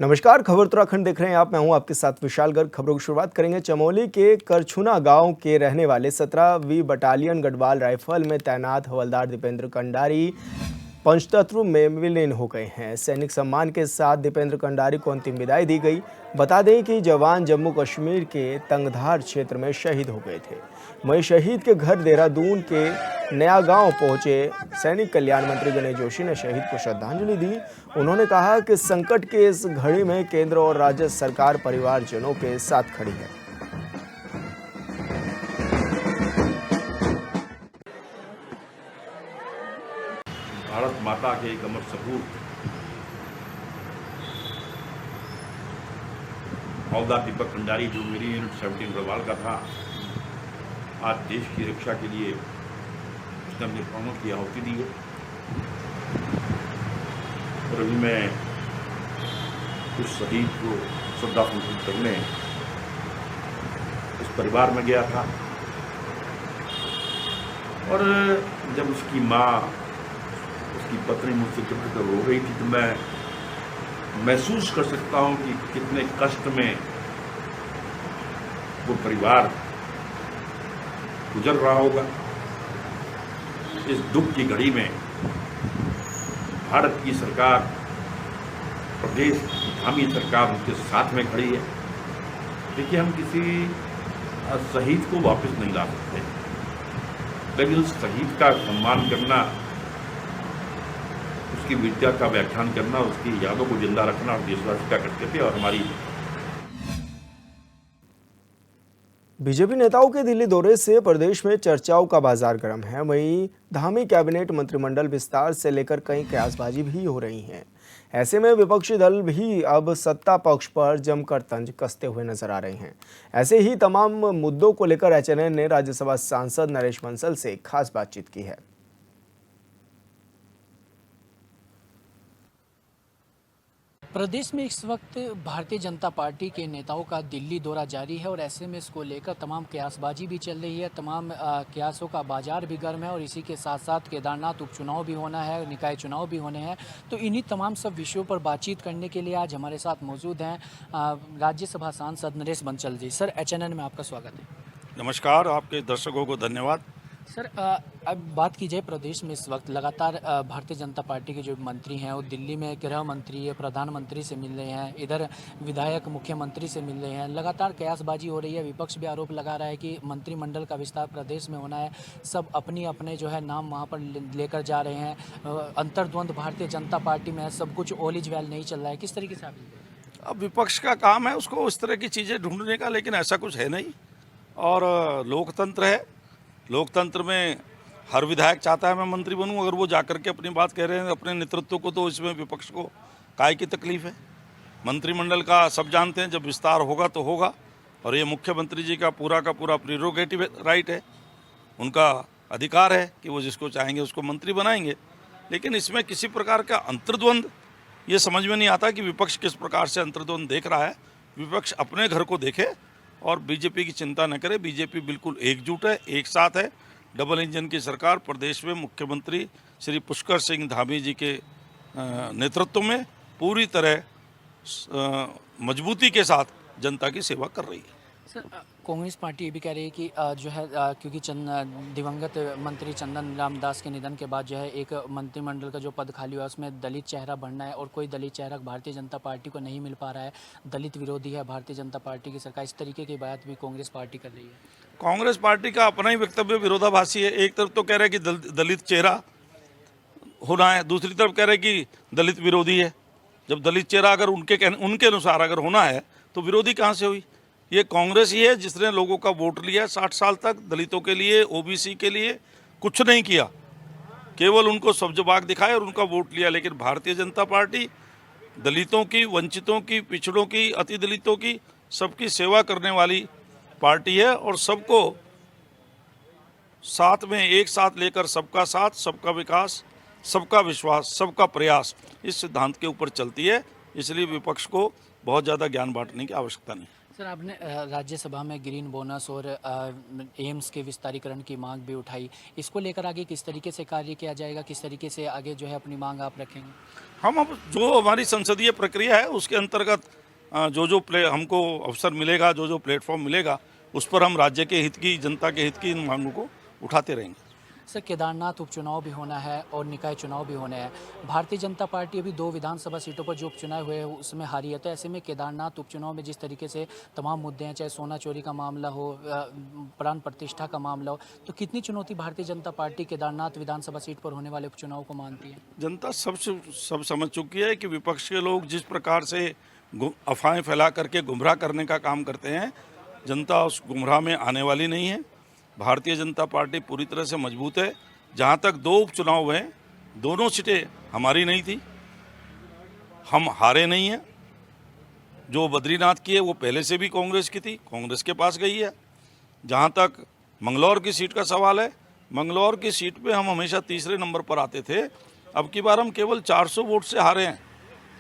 नमस्कार, खबर उत्तराखंड देख रहे हैं आप। मैं हूं आपके साथ विशाल गर्ग। खबरों की शुरुआत करेंगे। चमोली के करछुना गांव के रहने वाले 17वीं बटालियन गढ़वाल राइफल में तैनात हवलदार दीपेंद्र कंडारी पंचतत्व में विलीन हो गए हैं। सैनिक सम्मान के साथ दीपेंद्र कंडारी को अंतिम विदाई दी गई। बता दें कि जवान जम्मू कश्मीर के तंगधार क्षेत्र में शहीद हो गए थे। वहीं शहीद के घर देहरादून के नया गांव पहुंचे सैनिक कल्याण मंत्री गणेश जोशी ने शहीद को श्रद्धांजलि दी। उन्होंने कहा कि संकट के इस घड़ी में केंद्र और राज्य सरकार परिवारजनों के साथ खड़ी है। भारत माता के एक अमर सपूत हवलदार दीपक कंडारी, जो मेरी यूनिट 17 गढ़वाल का था, आज देश की रक्षा के लिए उसने अपने प्राणों की आहुति दी है। और अभी मैं उस शहीद को श्रद्धांजलि करने उस परिवार में गया था। और जब उसकी माँ, उसकी पत्नी मुझसे चिपट कर रो रही थी, तो मैं महसूस कर सकता हूँ कि कितने कष्ट में वो परिवार गुजर रहा होगा। इस दुख की घड़ी में भारत की सरकार, प्रदेश की धामी सरकार उनके साथ में खड़ी है। देखिए, हम किसी शहीद को वापस नहीं ला सकते, लेकिन उस शहीद का सम्मान करना, उसकी वीरता का व्याख्यान करना, उसकी यादों को जिंदा रखना और देशवासी का कर्तव्य और हमारी। बीजेपी नेताओं के दिल्ली दौरे से प्रदेश में चर्चाओं का बाजार गर्म है। वहीं धामी कैबिनेट मंत्रिमंडल विस्तार से लेकर कई कयासबाजी भी हो रही है। ऐसे में विपक्षी दल भी अब सत्ता पक्ष पर जमकर तंज कसते हुए नजर आ रहे हैं। ऐसे ही तमाम मुद्दों को लेकर एचएनएन ने राज्यसभा सांसद नरेश बंसल से खास बातचीत की है। प्रदेश में इस वक्त भारतीय जनता पार्टी के नेताओं का दिल्ली दौरा जारी है और ऐसे में इसको लेकर तमाम कयासबाजी भी चल रही है। तमाम कयासों का बाजार भी गर्म है और इसी के साथ साथ केदारनाथ उपचुनाव भी होना है, निकाय चुनाव भी होने हैं। तो इन्हीं तमाम सब विषयों पर बातचीत करने के लिए आज हमारे साथ मौजूद हैं राज्यसभा सांसद नरेश बंसल जी। सर, एचएनएन में आपका स्वागत है। नमस्कार, आपके दर्शकों को धन्यवाद। सर, अब बात की जाए, प्रदेश में इस वक्त लगातार भारतीय जनता पार्टी के जो मंत्री हैं वो दिल्ली में गृह मंत्री, प्रधानमंत्री से मिल रहे हैं, इधर विधायक मुख्यमंत्री से मिल रहे हैं। लगातार कयासबाजी हो रही है। विपक्ष भी आरोप लगा रहा है कि मंत्रिमंडल का विस्तार प्रदेश में होना है, सब अपने जो है नाम वहाँ पर लेकर जा रहे हैं। अंतर्द्वंद भारतीय जनता पार्टी में है, सब कुछ ऑल इज वेल नहीं चल रहा है। किस तरीके से आप? अब विपक्ष का काम है उसको उस तरह की चीज़ें ढूंढने का, लेकिन ऐसा कुछ है नहीं। और लोकतंत्र है, लोकतंत्र में हर विधायक चाहता है मैं मंत्री बनूं। अगर वो जाकर के अपनी बात कह रहे हैं अपने नेतृत्व को, तो इसमें विपक्ष को काहे की तकलीफ है। मंत्रिमंडल का सब जानते हैं, जब विस्तार होगा तो होगा, और ये मुख्यमंत्री जी का पूरा प्रीरोगेटिव राइट है, उनका अधिकार है कि वो जिसको चाहेंगे उसको मंत्री बनाएंगे। लेकिन इसमें किसी प्रकार का अंतर्द्वंद ये समझ में नहीं आता कि विपक्ष किस प्रकार से अंतर्द्वंद देख रहा है। विपक्ष अपने घर को देखे और बीजेपी की चिंता न करे। बीजेपी बिल्कुल एकजुट है, एक साथ है। डबल इंजन की सरकार प्रदेश में मुख्यमंत्री श्री पुष्कर सिंह धामी जी के नेतृत्व में पूरी तरह मजबूती के साथ जनता की सेवा कर रही है। सर, कांग्रेस पार्टी ये भी कह रही है कि जो है क्योंकि दिवंगत मंत्री चंदन रामदास के निधन के बाद जो है एक मंत्रिमंडल का जो पद खाली हुआ है उसमें दलित चेहरा बढ़ना है और कोई दलित चेहरा भारतीय जनता पार्टी को नहीं मिल पा रहा है। दलित विरोधी है भारतीय जनता पार्टी की सरकार। इस तरीके की बात भी कांग्रेस पार्टी कर रही है। कांग्रेस पार्टी का अपना ही वक्तव्य विरोधाभासी है। एक तरफ तो कह रहे हैं कि दलित चेहरा होना है, दूसरी तरफ कह रहे हैं कि दलित विरोधी है। जब दलित चेहरा अगर उनके अनुसार अगर होना है तो विरोधी कहाँ से हुई? ये कांग्रेस ही है जिसने लोगों का वोट लिया 60 साल तक, दलितों के लिए, ओबीसी के लिए कुछ नहीं किया, केवल उनको सब्जबाग दिखाया और उनका वोट लिया। लेकिन भारतीय जनता पार्टी दलितों की, वंचितों की, पिछड़ों की, अति दलितों की, सबकी सेवा करने वाली पार्टी है और सबको साथ में एक साथ लेकर सबका साथ, सबका विकास, सबका विश्वास, सबका प्रयास, इस सिद्धांत के ऊपर चलती है। इसलिए विपक्ष को बहुत ज़्यादा ज्ञान बांटने की आवश्यकता नहीं। सर, आपने राज्यसभा में ग्रीन बोनस और एम्स के विस्तारीकरण की मांग भी उठाई। इसको लेकर आगे किस तरीके से कार्य किया जाएगा, किस तरीके से आगे जो है अपनी मांग आप रखेंगे? हम अब जो हमारी संसदीय प्रक्रिया है उसके अंतर्गत हमको अवसर मिलेगा, जो प्लेटफॉर्म मिलेगा, उस पर हम राज्य के हित की, जनता के हित की इन मांगों को उठाते रहेंगे। सर, केदारनाथ उपचुनाव भी होना है और निकाय चुनाव भी होने हैं। भारतीय जनता पार्टी अभी 2 विधानसभा सीटों पर जो उपचुनाव हुए हैं उसमें हारी है, तो ऐसे में केदारनाथ उपचुनाव में जिस तरीके से तमाम मुद्दे हैं, चाहे सोना चोरी का मामला हो, प्राण प्रतिष्ठा का मामला हो, तो कितनी चुनौती भारतीय जनता पार्टी केदारनाथ विधानसभा सीट पर होने वाले उपचुनाव को मानती है? जनता सब समझ चुकी है कि विपक्ष के लोग जिस प्रकार से अफवाहें फैला करके गुमराह करने का काम करते हैं, जनता उस गुमराह में आने वाली नहीं है। भारतीय जनता पार्टी पूरी तरह से मजबूत है। जहाँ तक 2 उपचुनाव हुए, दोनों सीटें हमारी नहीं थी, हम हारे नहीं हैं। जो बद्रीनाथ की है वो पहले से भी कांग्रेस की थी, कांग्रेस के पास गई है। जहाँ तक मंगलौर की सीट का सवाल है, मंगलौर की सीट पे हम हमेशा तीसरे नंबर पर आते थे। अब की बार हम केवल 400 वोट से हारे हैं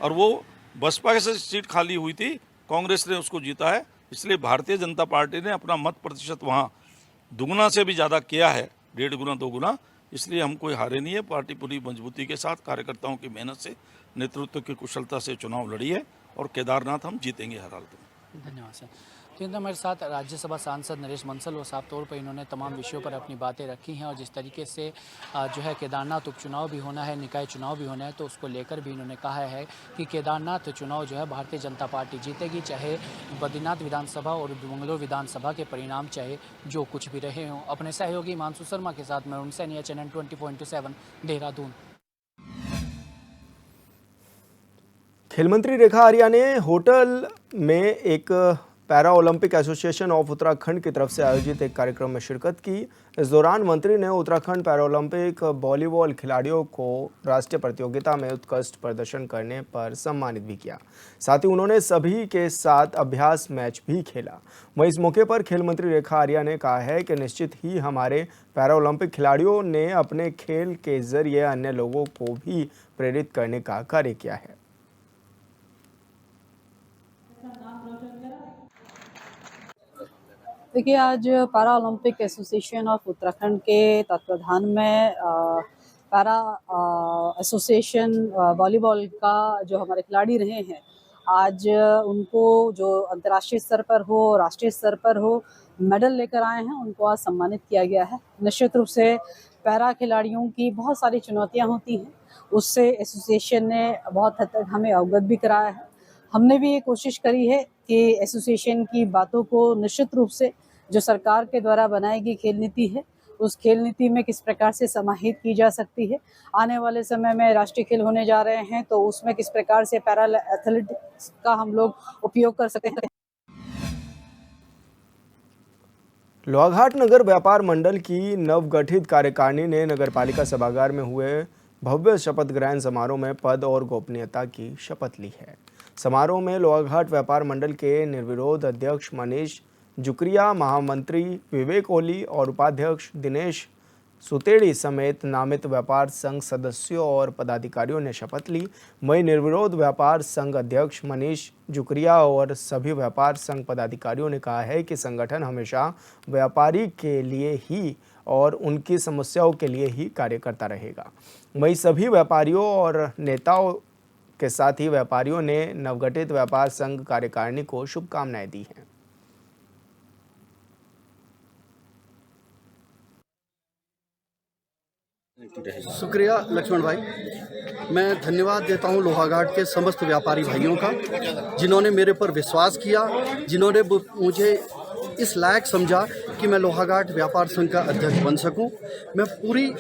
और वो बसपा से सीट खाली हुई थी, कांग्रेस ने उसको जीता है। इसलिए भारतीय जनता पार्टी ने अपना मत प्रतिशत वहाँ दुगुना से भी ज़्यादा किया है, 1.5 गुना 2 गुना। इसलिए हम कोई हारे नहीं है। पार्टी पूरी मजबूती के साथ कार्यकर्ताओं की मेहनत से, नेतृत्व की कुशलता से चुनाव लड़ी है और केदारनाथ हम जीतेंगे हर हालत में। धन्यवाद सर। तो हमारे साथ राज्यसभा सांसद नरेश बंसल और साफ तौर पर इन्होंने तमाम विषयों पर अपनी बातें रखी हैं और जिस तरीके से जो है केदारनाथ उपचुनाव भी होना है, निकाय चुनाव भी होना है, तो उसको लेकर भी इन्होंने कहा है कि केदारनाथ चुनाव जो है भारतीय जनता पार्टी जीतेगी, चाहे बद्रीनाथ विधानसभा और मंगलौर विधानसभा के परिणाम चाहे जो कुछ भी रहे हों। अपने सहयोगी मानसू शर्मा के साथ मैं उनसे चैनल 20.7 देहरादून। खेल मंत्री रेखा आर्या ने होटल में एक para Olympic association of Uttarakhand की तरफ से आयोजित एक कार्यक्रम में शिरकत की। इस दौरान मंत्री ने उत्तराखंड पैरा ओलंपिक वॉलीबॉल खिलाड़ियों को राष्ट्रीय प्रतियोगिता में उत्कृष्ट प्रदर्शन करने पर सम्मानित भी किया। साथ ही उन्होंने सभी के साथ अभ्यास मैच भी खेला। वहीं इस मौके पर खेल मंत्री रेखा आर्या ने कहा है कि निश्चित ही हमारे पैरा ओलंपिक खिलाड़ियों ने अपने खेल के जरिए अन्य लोगों को भी प्रेरित करने का कार्य किया है। देखिए, आज para Olympic association of Uttarakhand के तत्वाधान में पैरा एसोसिएशन वॉलीबॉल का जो हमारे खिलाड़ी रहे हैं, आज उनको जो अंतर्राष्ट्रीय स्तर पर हो, राष्ट्रीय स्तर पर हो, मेडल लेकर आए हैं, उनको आज सम्मानित किया गया है। निश्चित रूप से पैरा खिलाड़ियों की बहुत सारी चुनौतियां होती हैं, उससे एसोसिएशन ने बहुत हद तक हमें अवगत भी कराया है। हमने भी ये कोशिश करी है कि एसोसिएशन की बातों को निश्चित रूप से जो सरकार के द्वारा बनाई गई खेल नीति है, उस खेल नीति में किस प्रकार से समाहित की जा सकती है। आने वाले समय में राष्ट्रीय खेल होने जा रहे हैं, तो उसमें किस प्रकार से पैरा एथलेटिक्स का हम लोग उपयोग कर सकते हैं। लोहाघाट नगर व्यापार मंडल की नवगठित कार्यकारिणी ने नगरपालिका सभागार में हुए भव्य शपथ ग्रहण समारोह में पद और गोपनीयता की शपथ ली है। समारोह में लोहाघाट व्यापार मंडल के निर्विरोध अध्यक्ष मनीष जुकरिया, महामंत्री विवेक ओली और उपाध्यक्ष दिनेश सुतेड़ी समेत नामित व्यापार संघ सदस्यों और पदाधिकारियों ने शपथ ली। वहीं निर्विरोध व्यापार संघ अध्यक्ष मनीष जुकरिया और सभी व्यापार संघ पदाधिकारियों ने कहा है कि संगठन हमेशा व्यापारी के लिए ही और उनकी समस्याओं के लिए ही कार्य करता रहेगा। वहीं सभी व्यापारियों और नेताओं के साथ ही व्यापारियों ने नवगठित व्यापार संघ कार्यकारिणी को शुभकामनाएं दी हैं। शुक्रिया लक्ष्मण भाई। मैं धन्यवाद देता हूं लोहाघाट के समस्त व्यापारी भाइयों का, जिन्होंने मेरे पर विश्वास किया, जिन्होंने मुझे इस लायक समझा कि मैं लोहाघाट व्यापार संघ का अध्यक्ष बन सकूं। मैं पूरी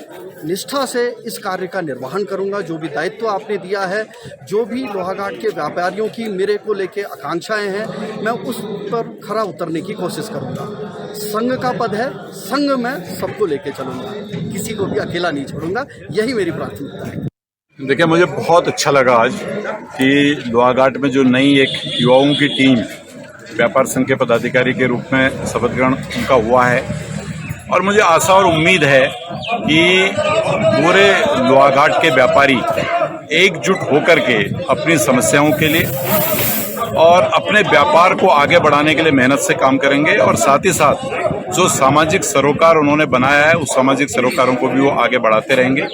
निष्ठा से इस कार्य का निर्वहन करूंगा। जो भी दायित्व आपने दिया है, जो भी लोहाघाट के व्यापारियों की मेरे को लेके आकांक्षाएं हैं, मैं उस पर खरा उतरने की कोशिश करूंगा। संघ का पद है, संघ में सबको लेके चलूंगा, किसी को भी अकेला नहीं छोड़ूंगा। यही मेरी प्राथमिकता है। देखिए, मुझे बहुत अच्छा लगा आज कि लोहाघाट में जो नई एक युवाओं की टीम व्यापार संघ के पदाधिकारी के रूप में शपथ ग्रहण उनका हुआ है और मुझे आशा और उम्मीद है कि पूरे लोहाघाट के व्यापारी एकजुट होकर के अपनी समस्याओं के लिए और अपने व्यापार को आगे बढ़ाने के लिए मेहनत से काम करेंगे और साथ ही साथ जो सामाजिक सरोकार उन्होंने बनाया है उस सामाजिक सरोकारों को भी वो आगे बढ़ाते रहेंगे।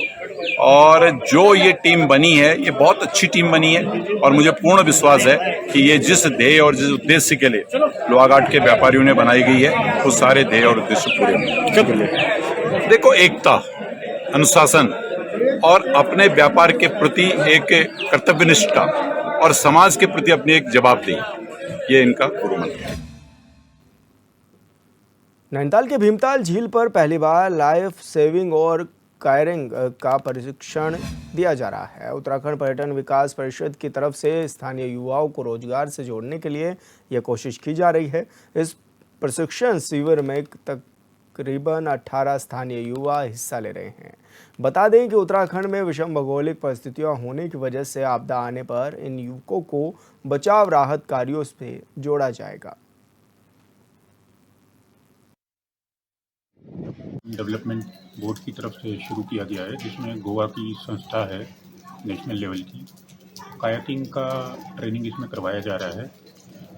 और जो ये टीम बनी है ये बहुत अच्छी टीम बनी है और मुझे पूर्ण विश्वास है कि ये जिस ध्येय और जिस उद्देश्य के लिए लोहाघाट के व्यापारियों ने बनाई गई है वो सारे ध्येय और उद्देश्य पूरे होंगे। देखो, एकता, अनुशासन और अपने व्यापार के प्रति एक कर्तव्यनिष्ठता और समाज के प्रति अपनी एक जवाबदेही, ये इनका पूर्व मंत्र है। नैनीताल के भीमताल झील पर पहली बार लाइफ सेविंग और कायरिंग का प्रशिक्षण दिया जा रहा है। उत्तराखंड पर्यटन विकास परिषद की तरफ से स्थानीय युवाओं को रोजगार से जोड़ने के लिए यह कोशिश की जा रही है। इस प्रशिक्षण शिविर में तकरीबन 18 स्थानीय युवा हिस्सा ले रहे हैं। बता दें कि उत्तराखंड में विषम भौगोलिक परिस्थितियां होने की वजह से आपदा आने पर इन युवकों को बचाव राहत कार्यों से जोड़ा जाएगा। डेवलपमेंट बोर्ड की तरफ से शुरू किया गया है, जिसमें गोवा की संस्था है नेशनल लेवल की। कायाकिंग का ट्रेनिंग इसमें करवाया जा रहा है।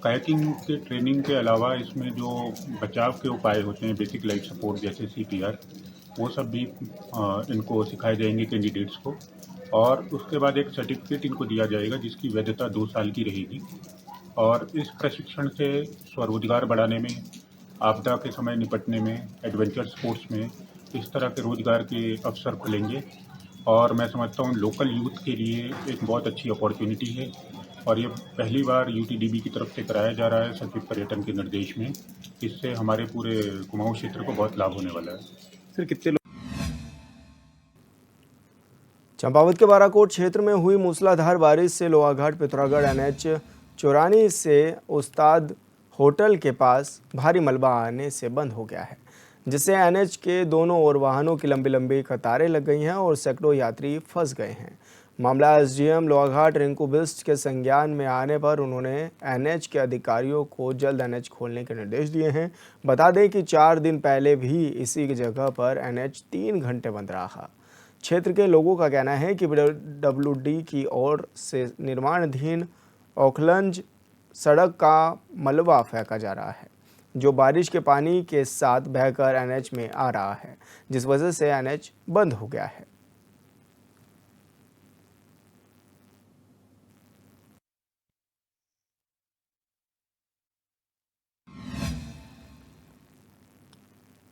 कायाकिंग के ट्रेनिंग के अलावा इसमें जो बचाव के उपाय होते हैं, बेसिक लाइफ सपोर्ट जैसे CPR, वो सब भी इनको सिखाए जाएंगे कैंडिडेट्स को। और उसके बाद एक सर्टिफिकेट इनको दिया जाएगा जिसकी वैधता 2 साल की रहेगी। और इस प्रशिक्षण से स्वरोजगार बढ़ाने में, आपदा के समय निपटने में, एडवेंचर स्पोर्ट्स में इस तरह के रोजगार के अवसर खुलेंगे। और मैं समझता हूँ लोकल यूथ के लिए एक बहुत अच्छी अपॉर्चुनिटी है और ये पहली बार UTDB की तरफ से कराया जा रहा है सचिव पर्यटन के निर्देश में। इससे हमारे पूरे कुमाऊं क्षेत्र को बहुत लाभ होने वाला है। फिर कितने चंपावत के बाराकोट क्षेत्र में हुई मूसलाधार बारिश से लोहाघाट पिथौरागढ़ NH 94 से उस्ताद होटल के पास भारी मलबा आने से बंद हो गया है, जिससे NH के दोनों ओर वाहनों की लंबी लंबी कतारें लग गई हैं और सैकड़ों यात्री फंस गए हैं। मामला SDM लोहाघाट रिंकू बिस्ट के संज्ञान में आने पर उन्होंने NH के अधिकारियों को जल्द NH खोलने के निर्देश दिए हैं। बता दें कि 4 दिन पहले भी इसी जगह पर NH 3 घंटे बंद रहा। क्षेत्र के लोगों का कहना है कि WD की ओर से निर्माणाधीन ओखलंज सड़क का मलबा फेंका जा रहा है, जो बारिश के पानी के साथ बहकर NH में आ रहा है, जिस वजह से NH बंद हो गया है।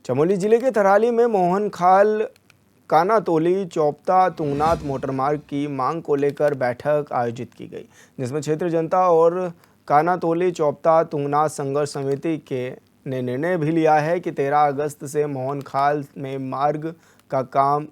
चमोली जिले के थराली में मोहनखाल कानातोली चौपता तुंगनाथ मोटरमार्ग की मांग को लेकर बैठक आयोजित की गई, जिसमें क्षेत्रीय जनता और कानातोली चौपता तुंगनाथ संघर्ष समिति के ने निर्णय भी लिया है कि 13 अगस्त से मोहनखाल में मार्ग का काम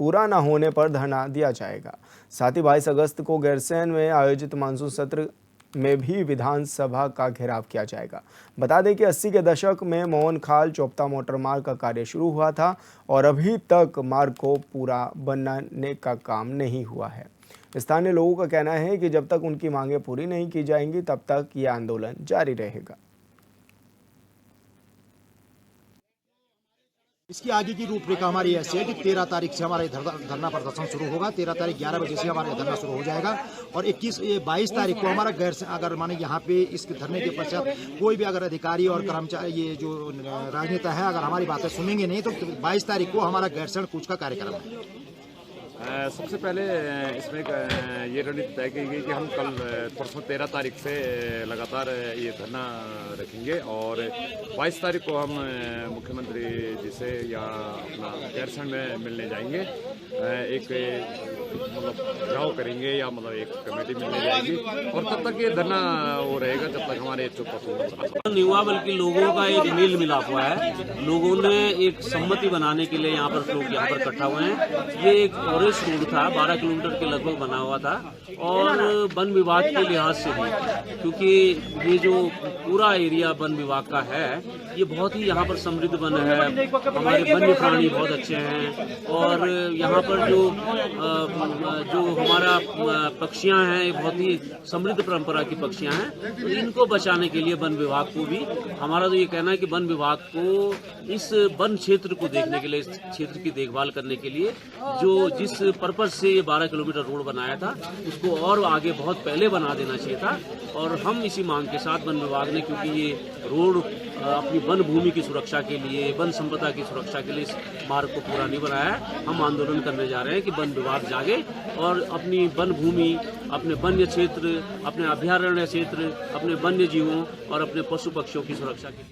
पूरा न होने पर धरना दिया जाएगा। साथ ही 22 अगस्त को गैरसैंण में आयोजित मानसून सत्र में भी विधानसभा का घेराव किया जाएगा। बता दें कि 80 के दशक में मोहनखाल चौपता मोटर मार्ग का कार्य शुरू हुआ था और अभी तक मार्ग को पूरा बनाने का काम नहीं हुआ है। स्थानीय लोगों का कहना है कि जब तक उनकी मांगें पूरी नहीं की जाएंगी तब तक ये आंदोलन जारी रहेगा। इसकी आगे की रूपरेखा हमारी ऐसी है कि 13 तारीख से हमारा धरना प्रदर्शन शुरू होगा। 13 तारीख 11 बजे से हमारा धरना शुरू हो जाएगा और 22 तारीख को हमारा अगर माने यहाँ पे इस धरने के पश्चात कोई भी अगर अधिकारी और कर्मचारी, ये जो राजनेता है, अगर हमारी बातें सुनेंगे नहीं तो 22 तारीख को हमारा गैरसैंण कूच का कार्यक्रम है। सबसे पहले इसमें ये रणनीति तय की गई कि हम कल परसों 13 तारीख से लगातार ये धरना रखेंगे और 22 तारीख को हम मुख्यमंत्री जी से यहाँ अपना गैरसैंण में मिलने जाएंगे। एक मतलब ड्राव करेंगे या मतलब एक कमेटी मिलने जाएगी और तब तक ये धरना वो रहेगा जब तक हमारे चुप युवा बल्कि लोगों का एक मेल मिलाप हुआ है। लोगों ने एक सम्मति बनाने के लिए यहाँ पर लोग यहाँ पर इकट्ठा हुए हैं। ये एक फॉरेस्ट रोड था, 12 किलोमीटर के लगभग बना हुआ था और वन विभाग के लिहाज से भी, क्योंकि ये जो पूरा एरिया वन विभाग का है ये बहुत ही यहाँ पर समृद्ध वन है। हमारे वन्य प्राणी बहुत अच्छे हैं और यहाँ पर जो हमारा पक्षियाँ हैं बहुत ही समृद्ध परंपरा की पक्षियाँ हैं। तो इनको बचाने के लिए वन विभाग को भी, हमारा तो ये कहना है कि वन विभाग को इस वन क्षेत्र को देखने के लिए, इस क्षेत्र की देखभाल करने के लिए जो जिस जिस पर्पज से ये 12 किलोमीटर रोड बनाया था उसको और आगे बहुत पहले बना देना चाहिए था। और हम इसी मांग के साथ वन विभाग ने, क्योंकि ये रोड अपनी वन भूमि की सुरक्षा के लिए, वन संपदा की सुरक्षा के लिए इस मार्ग को पूरा नहीं बनाया है, हम आंदोलन करने जा रहे हैं कि वन विभाग जागे और अपनी वन भूमि, अपने वन्य क्षेत्र, अपने अभयारण्य क्षेत्र, अपने वन्य जीवों और अपने पशु पक्षियों की सुरक्षा के लिए